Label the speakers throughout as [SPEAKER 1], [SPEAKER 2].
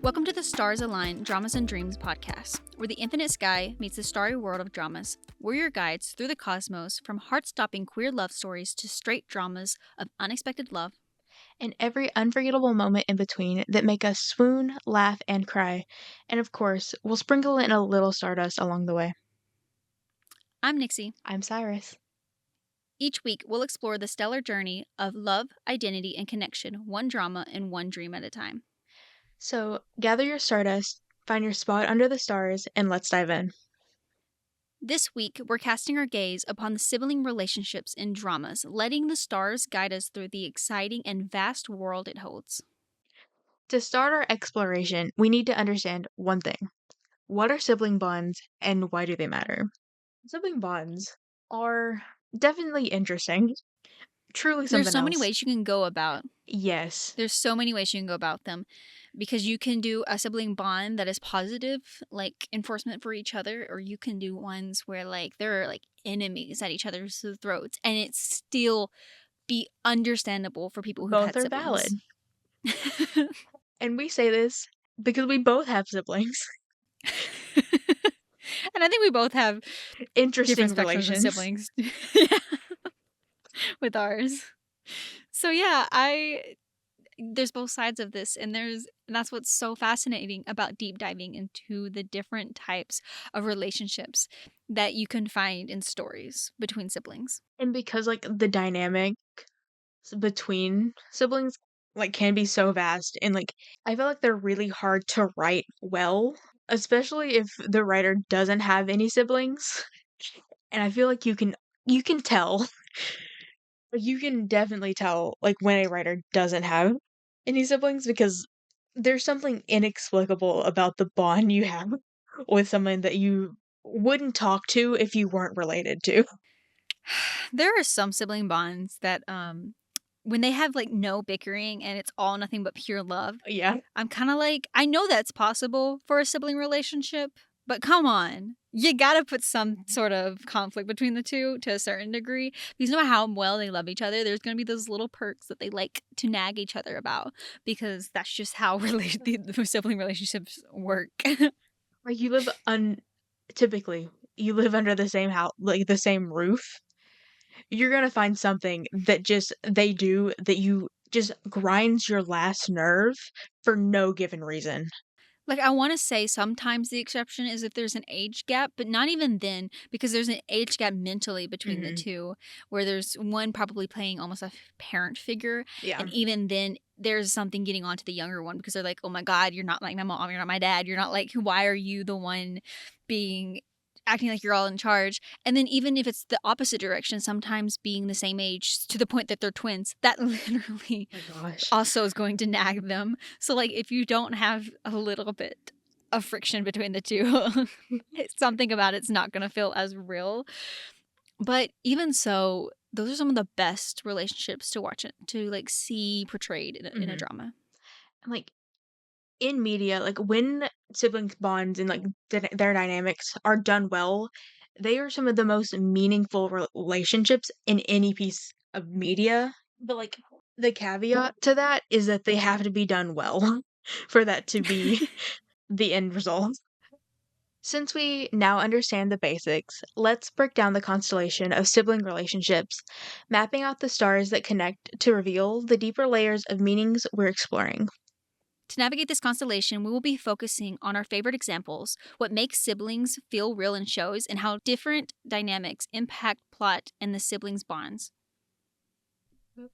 [SPEAKER 1] Welcome to the Stars Align Dramas and Dreams podcast, where the infinite sky meets the starry world of dramas. We're your guides through the cosmos, from heart-stopping queer love stories to straight dramas of unexpected love,
[SPEAKER 2] and every unforgettable moment in between that make us swoon, laugh, and cry. And of course, we'll sprinkle in a little stardust along the way.
[SPEAKER 1] I'm Nixie.
[SPEAKER 2] I'm Cyrus.
[SPEAKER 1] Each week, we'll explore the stellar journey of love, identity, and connection, one drama and one dream at a time.
[SPEAKER 2] So gather your stardust, find your spot under the stars, and let's dive in.
[SPEAKER 1] This week, we're casting our gaze upon the sibling relationships in dramas, letting the stars guide us through the exciting and vast world it holds.
[SPEAKER 2] To start our exploration, we need to understand one thing. What are sibling bonds and why do they matter? Sibling bonds are definitely interesting. Truly something
[SPEAKER 1] There's so many
[SPEAKER 2] else.
[SPEAKER 1] ways you can go about.
[SPEAKER 2] Yes.
[SPEAKER 1] There's so many ways you can go about them, because you can do a sibling bond that is positive, like enforcement for each other, or you can do ones where like they're like enemies at each other's throats, and it's still be understandable for people who've
[SPEAKER 2] Both
[SPEAKER 1] had
[SPEAKER 2] are
[SPEAKER 1] siblings.
[SPEAKER 2] valid. And we say this because we both have siblings.
[SPEAKER 1] And I think we both have
[SPEAKER 2] Interesting
[SPEAKER 1] different spectrums of
[SPEAKER 2] relations.
[SPEAKER 1] siblings. Yeah. With ours. So yeah, there's both sides of this, and that's what's so fascinating about deep diving into the different types of relationships that you can find in stories between siblings.
[SPEAKER 2] And because like the dynamic between siblings like can be so vast, and like I feel like they're really hard to write well, especially if the writer doesn't have any siblings. And I feel like you can tell. Like, you can definitely tell like when a writer doesn't have any siblings because there's something inexplicable about the bond you have with someone that you wouldn't talk to if you weren't related to.
[SPEAKER 1] There are some sibling bonds that when they have like no bickering and it's all nothing but pure love,
[SPEAKER 2] Yeah.
[SPEAKER 1] I'm kind of like, I know that's possible for a sibling relationship, but come on. You gotta put some sort of conflict between the two to a certain degree, because no matter how well they love each other, there's gonna be those little perks that they like to nag each other about, because that's just how the sibling relationships work.
[SPEAKER 2] Like you live typically you live under the same house, like the same roof. You're gonna find something that just they do that you just grinds your last nerve for no given reason.
[SPEAKER 1] Like, I want to say sometimes the exception is if there's an age gap, but not even then, because there's an age gap mentally between the two, where there's one probably playing almost a parent figure.
[SPEAKER 2] Yeah.
[SPEAKER 1] And even then, there's something getting on to the younger one, because they're like, oh my God, you're not like my mom, you're not my dad, you're not like, why are you the one acting like you're all in charge? And then even if it's the opposite direction, sometimes being the same age to the point that they're twins, that literally also is going to nag them. So like if you don't have a little bit of friction between the two, something about it's not going to feel as real. But even so, those are some of the best relationships to watch, to like see portrayed in a drama.
[SPEAKER 2] Like in media, like when siblings bonds and like their dynamics are done well, they are some of the most meaningful relationships in any piece of media. But like the caveat to that is that they have to be done well for that to be the end result. Since we now understand the basics, let's break down the constellation of sibling relationships, mapping out the stars that connect to reveal the deeper layers of meanings we're exploring.
[SPEAKER 1] To navigate this constellation, we will be focusing on our favorite examples, what makes siblings feel real in shows, and how different dynamics impact plot and the siblings' bonds.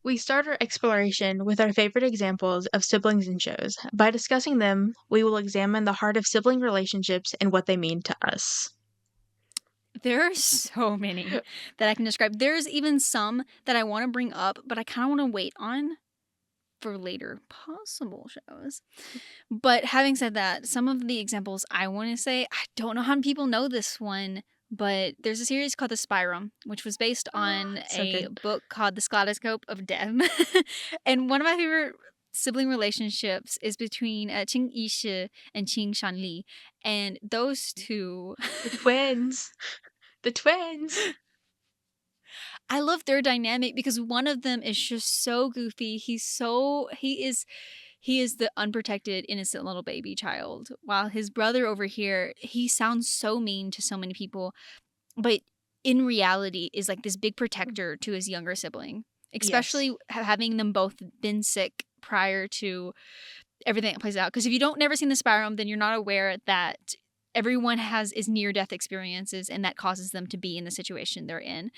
[SPEAKER 2] We start our exploration with our favorite examples of siblings in shows. By discussing them, we will examine the heart of sibling relationships and what they mean to us.
[SPEAKER 1] There are so many that I can describe. There's even some that I want to bring up, but I kind of want to wait on for later possible shows. But having said that, some of the examples I want to say, I don't know how many people know this one, but there's a series called The Spyrum, which was based on a book called The Kaleidoscope of Death. And one of my favorite sibling relationships is between Qing Yishi and Qing Shanli. And those two...
[SPEAKER 2] The twins! The twins!
[SPEAKER 1] I love their dynamic because one of them is just so goofy. He is he is the unprotected, innocent little baby child. While his brother over here, he sounds so mean to so many people, but in reality is like this big protector to his younger sibling,
[SPEAKER 2] Yes.
[SPEAKER 1] especially having them both been sick prior to everything that plays out. Because if you don't never seen the Spyro, then you're not aware that everyone is near death experiences, and that causes them to be in the situation they're in.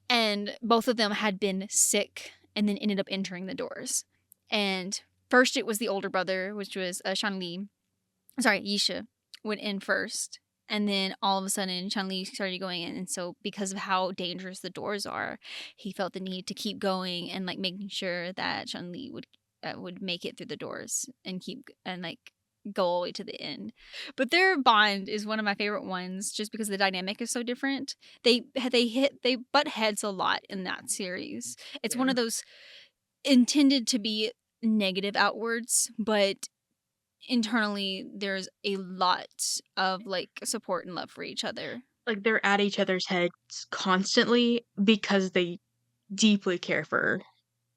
[SPEAKER 1] And both of them had been sick and then ended up entering the doors. And first it was the older brother, which was Shanli. Sorry, Yisha went in first. And then all of a sudden, Shanli started going in. And so, because of how dangerous the doors are, he felt the need to keep going and like making sure that Shanli would make it through the doors and like go all the way to the end. But their bond is one of my favorite ones, just because the dynamic is so different. They butt heads a lot in that series. It's one
[SPEAKER 2] Yeah.
[SPEAKER 1] of those intended to be negative outwards, but internally there's a lot of like support and love for each other.
[SPEAKER 2] Like, they're at each other's heads constantly because they deeply care for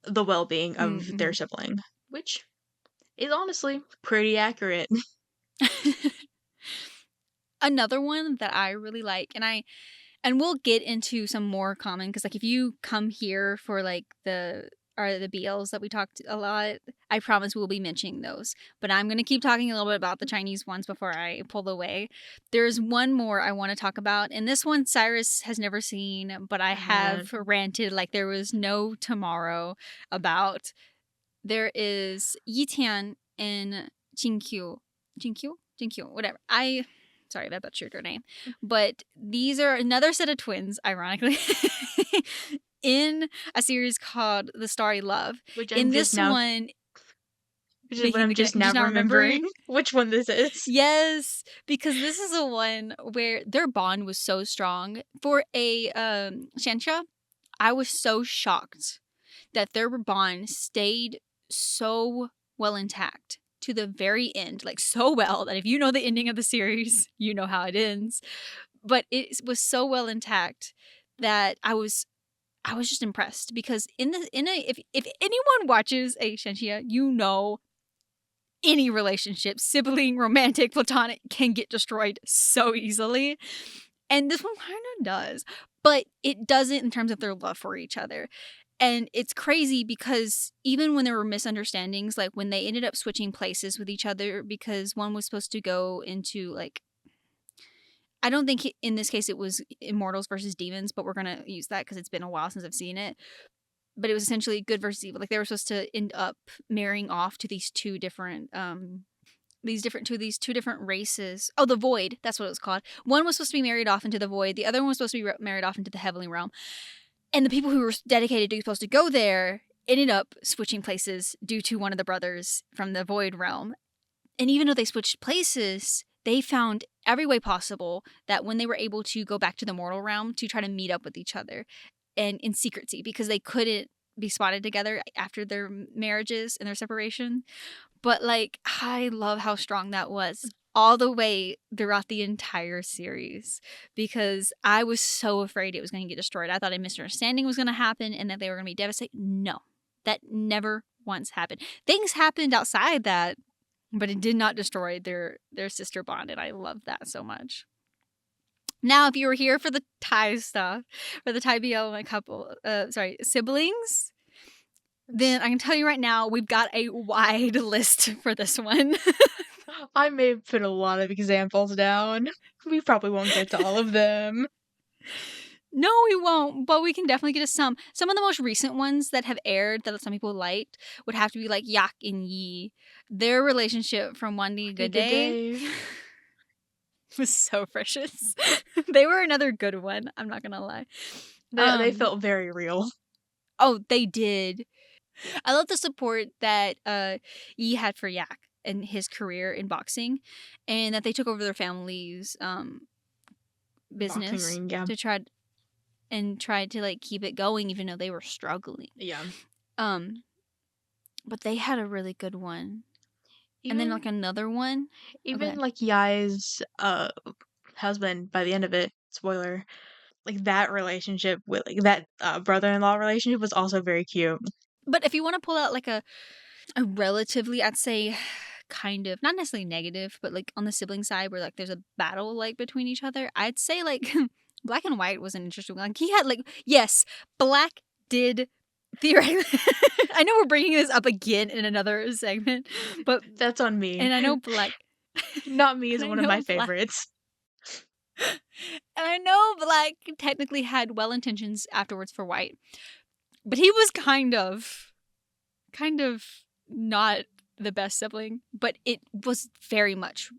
[SPEAKER 2] the well-being of their
[SPEAKER 1] Mm-hmm.
[SPEAKER 2] sibling, which is honestly pretty accurate.
[SPEAKER 1] Another one that I really like, and we'll get into some more common, because like if you come here for like the BLs that we talked a lot, I promise we'll be mentioning those. But I'm gonna keep talking a little bit about the Chinese ones before I pull away. There's one more I want to talk about, and this one Cyrus has never seen, but I
[SPEAKER 2] Uh,
[SPEAKER 1] have ranted like there was no tomorrow about. There is Yitian and Jinkyu. Jinkyu? Jinkyu, whatever. Sorry, that butchered her name. But these are another set of twins, ironically, in a series called The Starry Love.
[SPEAKER 2] which I'm
[SPEAKER 1] In
[SPEAKER 2] just
[SPEAKER 1] this
[SPEAKER 2] now
[SPEAKER 1] one,
[SPEAKER 2] which is what
[SPEAKER 1] making
[SPEAKER 2] I'm
[SPEAKER 1] the
[SPEAKER 2] just
[SPEAKER 1] connection,
[SPEAKER 2] now
[SPEAKER 1] just not remembering.
[SPEAKER 2] remembering which one this is.
[SPEAKER 1] Yes, because this is the one where their bond was so strong. For a Shansha, I was so shocked that their bond stayed so well intact to the very end, like so well that if you know the ending of the series, you know how it ends. But it was so well intact that I was just impressed, because if anyone watches a Shenxia, you know any relationship, sibling, romantic, platonic, can get destroyed so easily. And this one kind of does, but it doesn't in terms of their love for each other. And it's crazy because even when there were misunderstandings, like when they ended up switching places with each other, because one was supposed to go into like, I don't think in this case it was immortals versus demons, but we're going to use that because it's been a while since I've seen it. But it was essentially good versus evil. Like they were supposed to end up marrying off to these two different these two different races. Oh, the void, that's what it was called. One was supposed to be married off into the void, the other one was supposed to be married off into the heavenly realm. And the people who were dedicated to supposed to go there ended up switching places due to one of the brothers from the void realm. And even though they switched places, they found every way possible that when they were able to go back to the mortal realm to try to meet up with each other, and in secrecy, because they couldn't be spotted together after their marriages and their separation. But like, I love how strong that was all the way throughout the entire series, because I was so afraid it was going to get destroyed. I thought a misunderstanding was going to happen and that they were going to be devastated. No, that never once happened. Things happened outside that, but it did not destroy their sister bond, and I love that so much. Now, if you were here for the Thai stuff, for the Thai BL and siblings, then I can tell you right now, we've got a wide list for this one.
[SPEAKER 2] I may have put a lot of examples down. We probably won't get to all of them.
[SPEAKER 1] No, we won't, but we can definitely get to some. Some of the most recent ones that have aired that some people liked would have to be like Yak and Yi. Their relationship from One Day
[SPEAKER 2] Be a
[SPEAKER 1] Good
[SPEAKER 2] good
[SPEAKER 1] Day
[SPEAKER 2] day.
[SPEAKER 1] was so precious. They were another good one, I'm not gonna lie.
[SPEAKER 2] They felt very real.
[SPEAKER 1] Oh, they did. I love the support that Yi had for Yak and his career in boxing, and that they took over their family's
[SPEAKER 2] Boxing
[SPEAKER 1] business
[SPEAKER 2] ring, yeah.
[SPEAKER 1] to tried to like keep it going even though they were struggling.
[SPEAKER 2] Yeah.
[SPEAKER 1] Um but they had a really good one. And then like
[SPEAKER 2] Even
[SPEAKER 1] another one. Okay.
[SPEAKER 2] even like Yai's husband by the end of it, spoiler, like that relationship with like that brother-in-law relationship was also very cute.
[SPEAKER 1] But if you want to pull out like A relatively, I'd say, kind of not necessarily negative, but like on the sibling side where like there's a battle like between each other. I'd say like Black and White was an interesting one. Like he had like yes, Black did theoretically. I know we're bringing this up again in another segment, but
[SPEAKER 2] That's on me.
[SPEAKER 1] and I know Black.
[SPEAKER 2] Not Me is
[SPEAKER 1] and I
[SPEAKER 2] one of my
[SPEAKER 1] know Black.
[SPEAKER 2] favorites.
[SPEAKER 1] And I know Black technically had well intentions afterwards for White, but he was kind of not the best sibling, but it was very much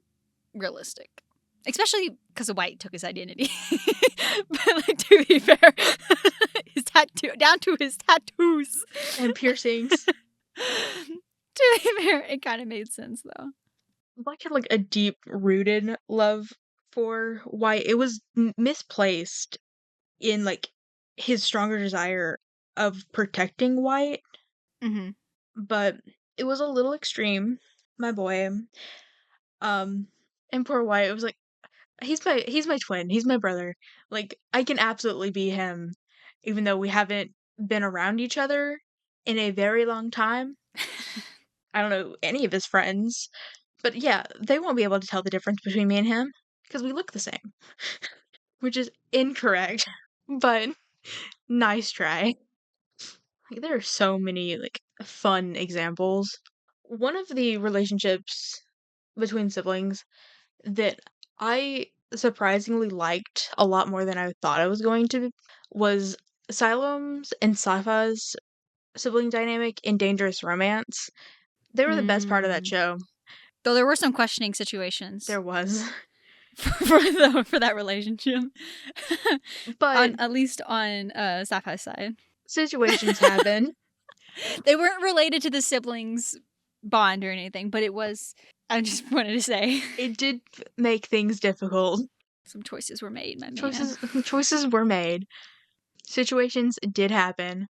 [SPEAKER 1] realistic. Especially because White took his identity. But like, to be fair, his tattoo down to his tattoos
[SPEAKER 2] And piercings.
[SPEAKER 1] to be fair, it kind of made sense though.
[SPEAKER 2] Black had like a deep rooted love for White. It was misplaced in like his stronger desire of protecting White,
[SPEAKER 1] Mm-hmm.
[SPEAKER 2] but it was a little extreme, my boy. Um, and poor White, it was like he's my twin, he's my brother. Like I can absolutely be him, even though we haven't been around each other in a very long time. I don't know any of his friends, but yeah, they won't be able to tell the difference between me and him because we look the same, which is incorrect. But nice try. Like, there are so many like fun examples. One of the relationships between siblings that I surprisingly liked a lot more than I thought I was going to was Siloam's and Safa's sibling dynamic in Dangerous Romance. They were the best part of that
[SPEAKER 1] Mm.
[SPEAKER 2] show.
[SPEAKER 1] Though there were some questioning situations
[SPEAKER 2] There was.
[SPEAKER 1] for that relationship.
[SPEAKER 2] But
[SPEAKER 1] On at least on Sapphi's side.
[SPEAKER 2] situations happen.
[SPEAKER 1] They weren't related to the siblings bond or anything, but it was I just wanted to say
[SPEAKER 2] It did make things difficult.
[SPEAKER 1] some choices were made, my man.
[SPEAKER 2] Choices were made. Situations did happen.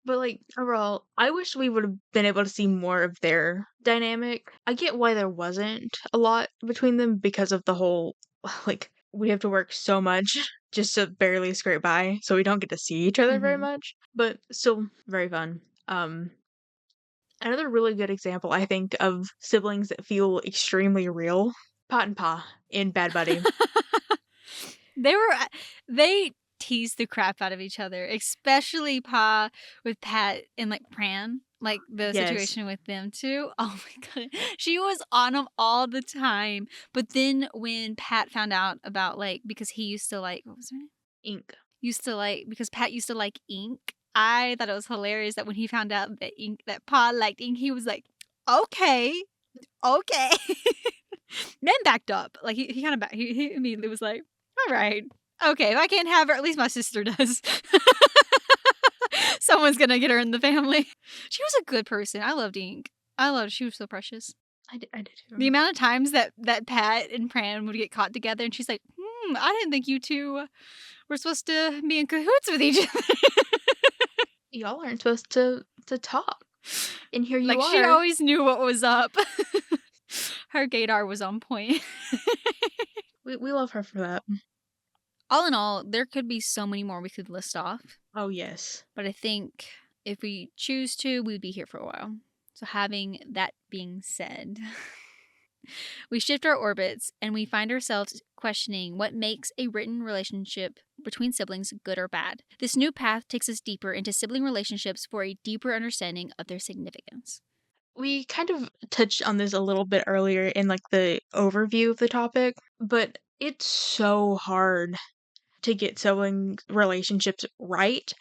[SPEAKER 2] But like overall, I wish we would have been able to see more of their dynamic. I get why there wasn't a lot between them because of the whole like we have to work so much just to barely scrape by, so we don't get to see each other very
[SPEAKER 1] Mm-hmm.
[SPEAKER 2] much. But still very fun. Another really good example I think of siblings that feel extremely real. Pot and Pa in Bad Buddy.
[SPEAKER 1] They teased the crap out of each other, especially Pa with Pat and like Pran, like the
[SPEAKER 2] Yes.
[SPEAKER 1] situation with them too. Oh my god, she was on him all the time. But then when Pat found out about like because he used to like what was her name?
[SPEAKER 2] Ink.
[SPEAKER 1] Used to like because Pat used to like ink. I thought it was hilarious that when he found out that Pa liked ink, he was like, okay, okay. Men backed up. Like he kind of back. He immediately was like, all right, okay. If I can't have her, at least my sister does. Someone's gonna get her in the family. She was a good person. I loved Ink. I loved. She was so precious.
[SPEAKER 2] I did too.
[SPEAKER 1] The amount of times that Pat and Pran would get caught together, and she's like, I didn't think you two were supposed to be in cahoots with each other.
[SPEAKER 2] Y'all aren't supposed to talk. And here you
[SPEAKER 1] Like
[SPEAKER 2] are.
[SPEAKER 1] she always knew what was up. Her gaydar was on point.
[SPEAKER 2] We love her for that.
[SPEAKER 1] All in all, there could be so many more we could list off.
[SPEAKER 2] Oh yes.
[SPEAKER 1] But I think if we choose to, we'd be here for a while. So having that being said, we shift our orbits and we find ourselves questioning what makes a written relationship between siblings good or bad. This new path takes us deeper into sibling relationships for a deeper understanding of their significance.
[SPEAKER 2] We kind of touched on this a little bit earlier in like the overview of the topic, but it's so hard to get sibling relationships right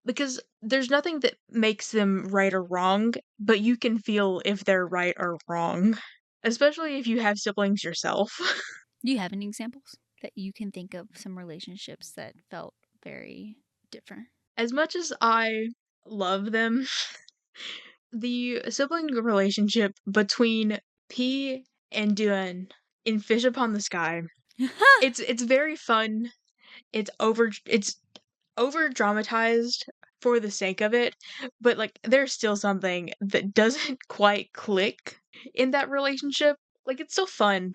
[SPEAKER 2] because there's nothing that makes them right or wrong, but you can feel if they're right or wrong, especially if you have siblings yourself.
[SPEAKER 1] Do you have any examples that you can think of some relationships that felt very different?
[SPEAKER 2] As much as I love them, the sibling relationship between P and Duen in Fish Upon the Sky, it's very fun. It's over dramatized for the sake of it, but like there's still something that doesn't quite click in that relationship. Like it's still fun,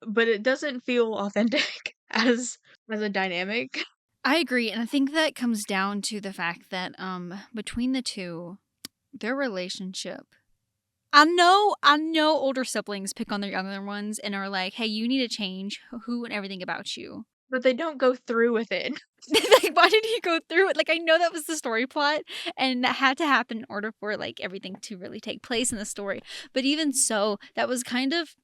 [SPEAKER 2] but it doesn't feel authentic as a dynamic.
[SPEAKER 1] I agree, and I think that comes down to the fact that between the two, their relationship I know older siblings pick on their younger ones and are like, "Hey, you need to change who and everything about you."
[SPEAKER 2] But they don't go through with it.
[SPEAKER 1] Like, why did he go through it? Like, I know that was the story plot, and that had to happen in order for, like, everything to really take place in the story, but even so, that was kind of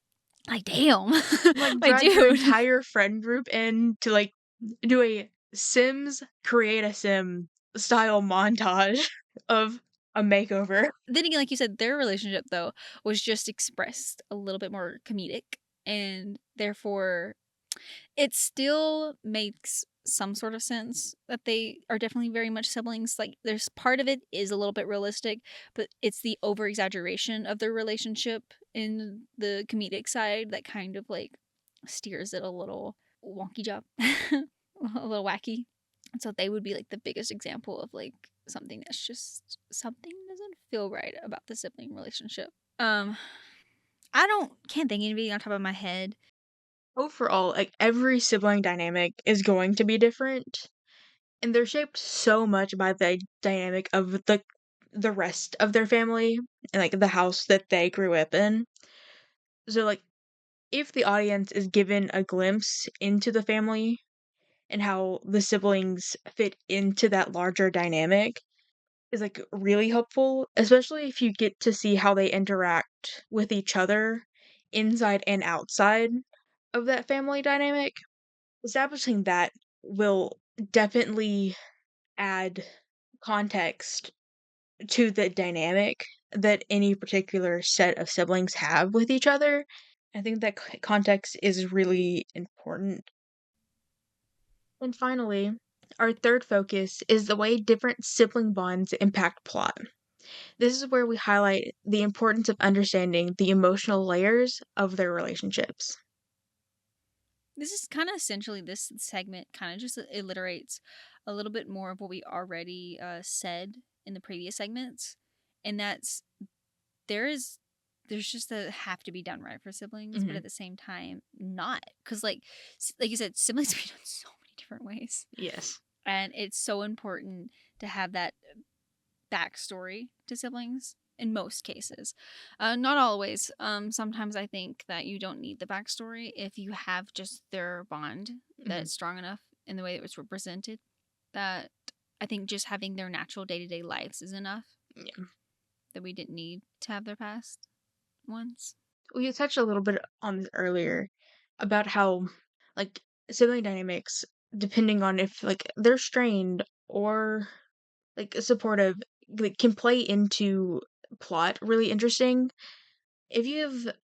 [SPEAKER 1] like, damn,
[SPEAKER 2] Like,
[SPEAKER 1] my
[SPEAKER 2] drag your
[SPEAKER 1] dude.
[SPEAKER 2] entire friend group in to, like, do a Sims create a sim style montage of a makeover.
[SPEAKER 1] Then again, like you said, their relationship, though, was just expressed a little bit more comedic, and therefore it still makes some sort of sense that they are definitely very much siblings. Like, there's part of it is a little bit realistic, but it's the over exaggeration of their relationship in the comedic side that kind of like steers it a little wonky job, a little wacky. And so they would be like the biggest example of like something that's just something doesn't feel right about the sibling relationship. Um, I don't can't think of anything on top of my head.
[SPEAKER 2] Overall, like, every sibling dynamic is going to be different, and they're shaped so much by the dynamic of the rest of their family and, like, the house that they grew up in. So, like, if the audience is given a glimpse into the family and how the siblings fit into that larger dynamic is, like, really helpful, especially if you get to see how they interact with each other inside and outside of that family dynamic. Establishing that will definitely add context to the dynamic that any particular set of siblings have with each other. I think that context is really important. And finally, our third focus is the way different sibling bonds impact plot. This is where we highlight the importance of understanding the emotional layers of their relationships.
[SPEAKER 1] This is kind of essentially this segment kind of just alliterates a little bit more of what we already said in the previous segments, and that's there is there's just a have to be done right for siblings, but
[SPEAKER 2] Hmm.
[SPEAKER 1] at the same time not, because like you said, siblings can be done so many different ways,
[SPEAKER 2] Yes.
[SPEAKER 1] and it's so important to have that backstory to siblings in most cases. Not always. Sometimes I think that you don't need the backstory if you have just their bond
[SPEAKER 2] Hmm.
[SPEAKER 1] that's strong enough in the way it was represented. That I think just having their natural day to day lives is enough.
[SPEAKER 2] Yeah.
[SPEAKER 1] That we didn't need to have their past ones.
[SPEAKER 2] We touched a little bit on this earlier about how, like, sibling dynamics, depending on if, like, they're strained or, like, supportive, like, can play into plot really interesting. If you have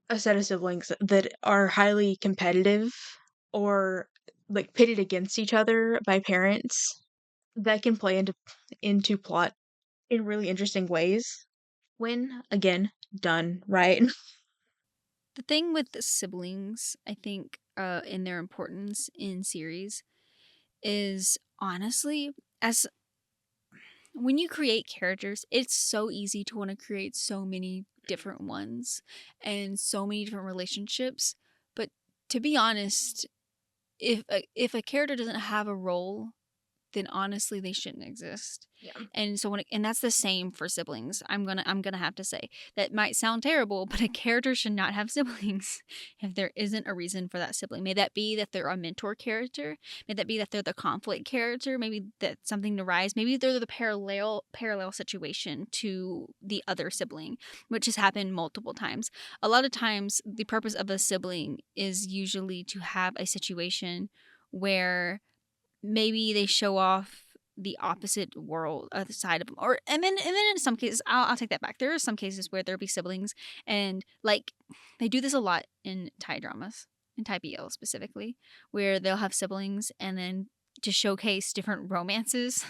[SPEAKER 2] a set of siblings that are highly competitive or, like, pitted against each other by parents, that can play into plot in really interesting ways when, again, done right.
[SPEAKER 1] The thing with the siblings, I think, in their importance in series is honestly, as when you create characters, it's so easy to want to create so many different ones and so many different relationships. But to be honest, if a character doesn't have a role, then honestly they shouldn't exist.
[SPEAKER 2] Yeah.
[SPEAKER 1] And so and that's the same for siblings. I'm gonna have to say that might sound terrible, but a character should not have siblings if there isn't a reason for that sibling. May that be that they're a mentor character, may that be that they're the conflict character, maybe that's something to rise, maybe they're the parallel situation to the other sibling, which has happened multiple times. A lot of times the purpose of a sibling is usually to have a situation where maybe they show off the opposite world other side of them, or and then in some cases I'll take that back. There are some cases where there'll be siblings, and like they do this a lot in Thai dramas, in Thai BL specifically, where they'll have siblings, and then to showcase different romances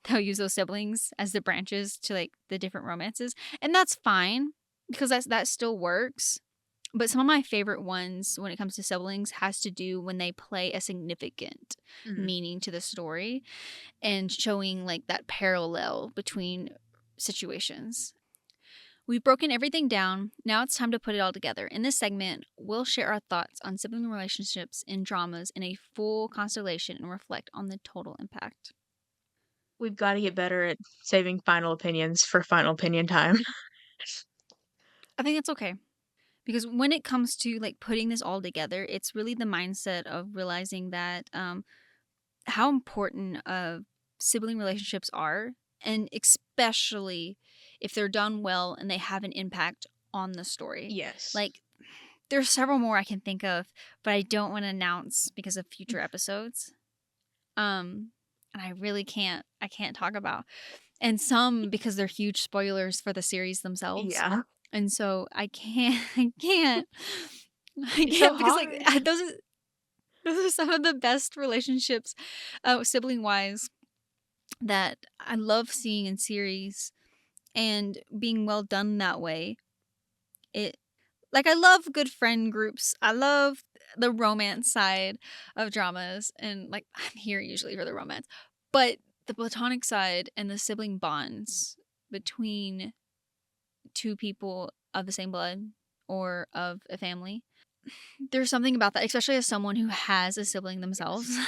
[SPEAKER 1] they'll use those siblings as the branches to like the different romances, and that's fine because that still works. But some of my favorite ones when it comes to siblings has to do when they play a significant
[SPEAKER 2] Mhm.
[SPEAKER 1] meaning to the story and showing like that parallel between situations. We've broken everything down. Now it's time to put it all together. In this segment, we'll share our thoughts on sibling relationships in dramas in a full constellation and reflect on the total impact.
[SPEAKER 2] We've gotta get better at saving final opinions for final opinion time.
[SPEAKER 1] I think that's okay. Because when it comes to like putting this all together, it's really the mindset of realizing that how important sibling relationships are, and especially if they're done well and they have an impact on the story.
[SPEAKER 2] Yes.
[SPEAKER 1] Like, there's several more I can think of, but I don't want to announce because of future episodes. And I really can't. I can't talk about, and some because they're huge spoilers for the series themselves.
[SPEAKER 2] Yeah.
[SPEAKER 1] And so I can't. I can't. I
[SPEAKER 2] It's so
[SPEAKER 1] can't because like
[SPEAKER 2] hard.
[SPEAKER 1] those are some of the best relationships, sibling wise, that I love seeing in series, and being well done that way. It Like, I love good friend groups. I love the romance side of dramas, and like I'm here usually for the romance. But the platonic side and the sibling bonds between two people of the same blood or of a family. There's something about that, especially as someone who has a sibling themselves.
[SPEAKER 2] Yes.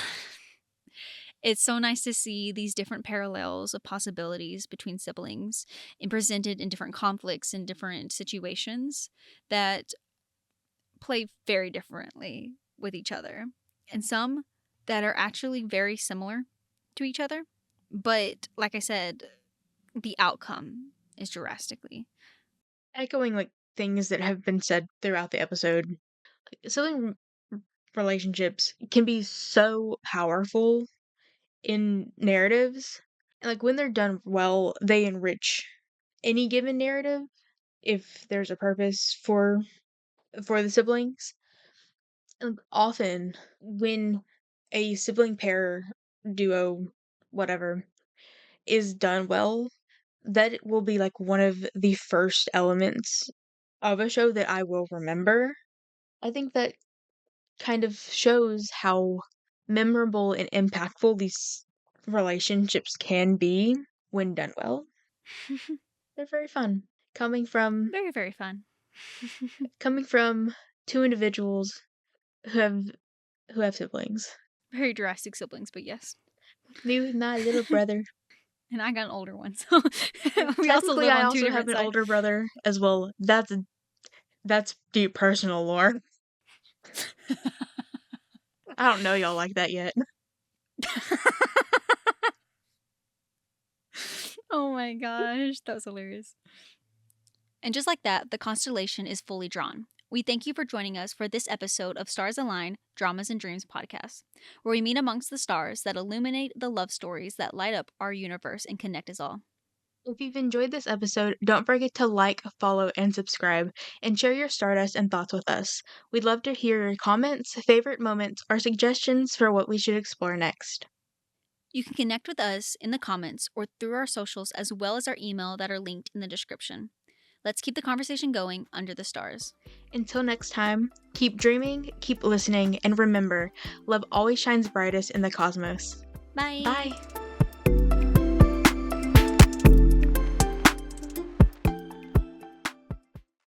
[SPEAKER 1] It's so nice to see these different parallels of possibilities between siblings and presented in different conflicts and different situations that play very differently with each other. And some that are actually very similar to each other. But like I said, the outcome is drastically.
[SPEAKER 2] Echoing like things that have been said throughout the episode, sibling relationships can be so powerful in narratives. And like when they're done well, they enrich any given narrative if there's a purpose for the siblings. And often when a sibling pair, duo, whatever, is done well, that will be like one of the first elements of a show that I will remember. I think that kind of shows how memorable and impactful these relationships can be when done well. They're very fun. Coming from
[SPEAKER 1] Very, very fun.
[SPEAKER 2] coming from two individuals who have siblings.
[SPEAKER 1] Very drastic siblings, but yes.
[SPEAKER 2] Me with my little brother.
[SPEAKER 1] And I got an older one, so we also
[SPEAKER 2] Technically,
[SPEAKER 1] live
[SPEAKER 2] I
[SPEAKER 1] on two
[SPEAKER 2] also have
[SPEAKER 1] different
[SPEAKER 2] an
[SPEAKER 1] sides.
[SPEAKER 2] older brother as well. That's deep personal lore. I don't know y'all like that yet.
[SPEAKER 1] Oh my gosh, that was hilarious. And just like that, the constellation is fully drawn. We thank you for joining us for this episode of Stars Align Dramas and Dreams podcast, where we meet amongst the stars that illuminate the love stories that light up our universe and connect us all.
[SPEAKER 2] If you've enjoyed this episode, don't forget to like, follow, and subscribe, and share your Stardust and thoughts with us. We'd love to hear your comments, favorite moments, or suggestions for what we should explore next.
[SPEAKER 1] You can connect with us in the comments or through our socials, as well as our email that are linked in the description. Let's keep the conversation going under the stars.
[SPEAKER 2] Until next time, keep dreaming, keep listening, and remember, love always shines brightest in the cosmos.
[SPEAKER 1] Bye.
[SPEAKER 2] Bye!